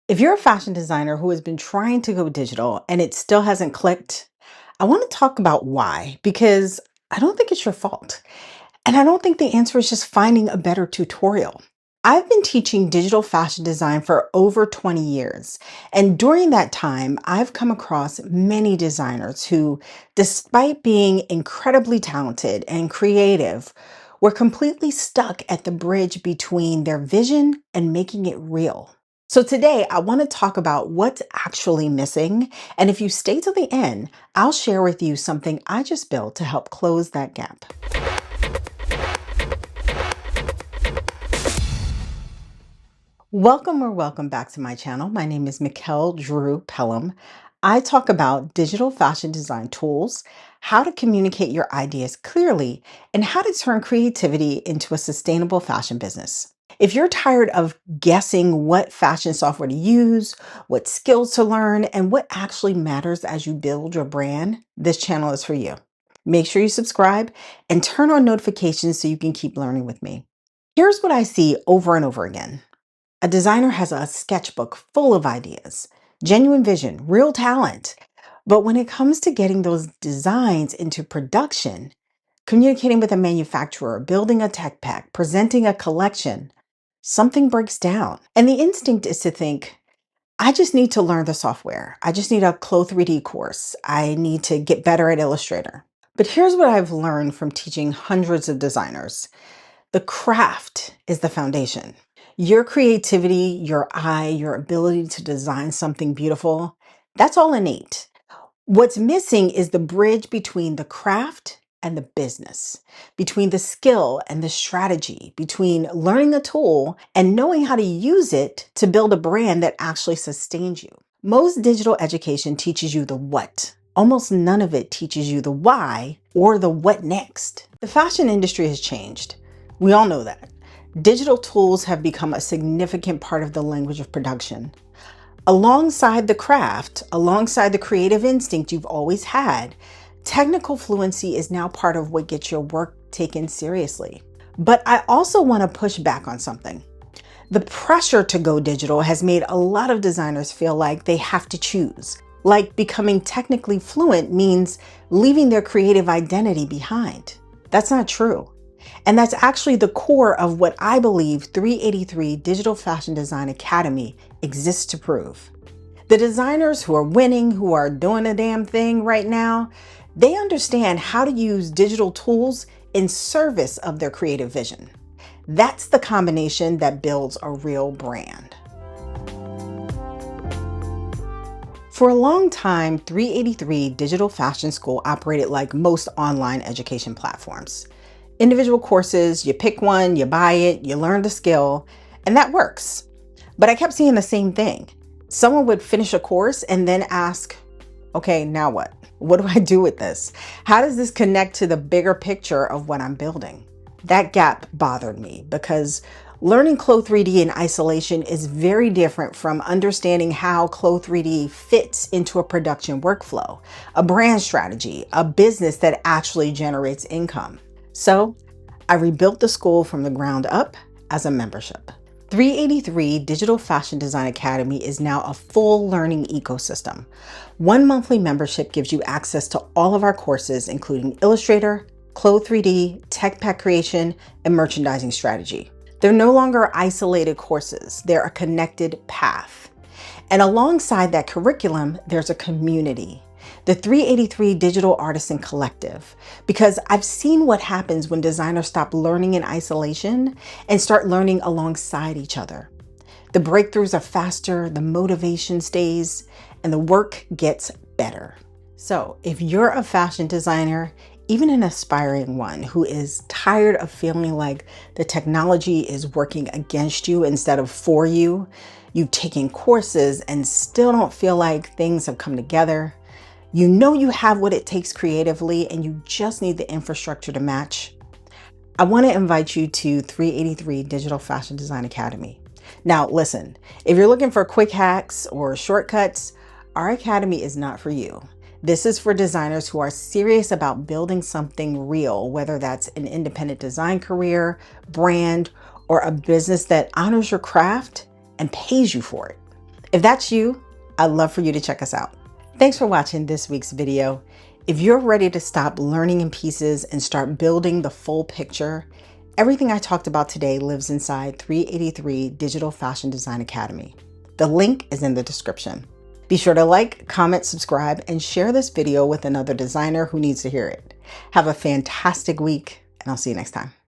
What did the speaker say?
If you're a fashion designer who has been trying to go digital and it still hasn't clicked, I want to talk about why, because I don't think it's your fault. And I don't think the answer is just finding a better tutorial. I've been teaching digital fashion design for over 20 years. And during that time, I've come across many designers who, despite being incredibly talented and creative, were completely stuck at the bridge between their vision and making it real. So today, I want to talk about what's actually missing. And if you stay to the end, I'll share with you something I just built to help close that gap. Welcome back to my channel. My name is Mikkel Drew Pelham. I talk about digital fashion design tools, how to communicate your ideas clearly, and how to turn creativity into a sustainable fashion business. If you're tired of guessing what fashion software to use, what skills to learn, and what actually matters as you build your brand, this channel is for you. Make sure you subscribe and turn on notifications so you can keep learning with me. Here's what I see over and over again. A designer has a sketchbook full of ideas, genuine vision, real talent. But when it comes to getting those designs into production, communicating with a manufacturer, building a tech pack, presenting a collection, something breaks down. And the instinct is to think, I just need to learn the software. I just need a Clo3D course. I need to get better at Illustrator. But here's what I've learned from teaching hundreds of designers. The craft is the foundation. Your creativity, your eye, your ability to design something beautiful, that's all innate. What's missing is the bridge between the craft and the business, between the skill and the strategy, between learning a tool and knowing how to use it to build a brand that actually sustains you. Most digital education teaches you the what. Almost none of it teaches you the why or the what next. The fashion industry has changed. We all know that. Digital tools have become a significant part of the language of production. Alongside the craft, alongside the creative instinct you've always had, technical fluency is now part of what gets your work taken seriously. But I also want to push back on something. The pressure to go digital has made a lot of designers feel like they have to choose. Like becoming technically fluent means leaving their creative identity behind. That's not true. And that's actually the core of what I believe 383 Digital Fashion Design Academy exists to prove. The designers who are winning, who are doing a damn thing right now, they understand how to use digital tools in service of their creative vision. That's the combination that builds a real brand. For a long time, 383 Digital Fashion School operated like most online education platforms. Individual courses, you pick one, you buy it, you learn the skill, and that works. But I kept seeing the same thing. Someone would finish a course and then ask, okay, now what? What do I do with this? How does this connect to the bigger picture of what I'm building? That gap bothered me because learning Clo3D in isolation is very different from understanding how Clo3D fits into a production workflow, a brand strategy, a business that actually generates income. So I rebuilt the school from the ground up as a membership. 383 Digital Fashion Design Academy is now a full learning ecosystem. One monthly membership gives you access to all of our courses, including Illustrator, Clo3D, tech pack creation, and merchandising strategy. They're no longer isolated courses. They're a connected path. And alongside that curriculum, there's a community. The 383 Digital Artisan Collective, because I've seen what happens when designers stop learning in isolation and start learning alongside each other. The breakthroughs are faster, the motivation stays, and the work gets better. So if you're a fashion designer, even an aspiring one who is tired of feeling like the technology is working against you instead of for you, you've taken courses and still don't feel like things have come together, you know you have what it takes creatively and you just need the infrastructure to match, I want to invite you to 383 Digital Fashion Design Academy. Now listen, if you're looking for quick hacks or shortcuts, our academy is not for you. This is for designers who are serious about building something real, whether that's an independent design career, brand, or a business that honors your craft and pays you for it. If that's you, I'd love for you to check us out. Thanks for watching this week's video. If you're ready to stop learning in pieces and start building the full picture, everything I talked about today lives inside 383 Digital Fashion Design Academy. The link is in the description. Be sure to like, comment, subscribe, and share this video with another designer who needs to hear it. Have a fantastic week, and I'll see you next time.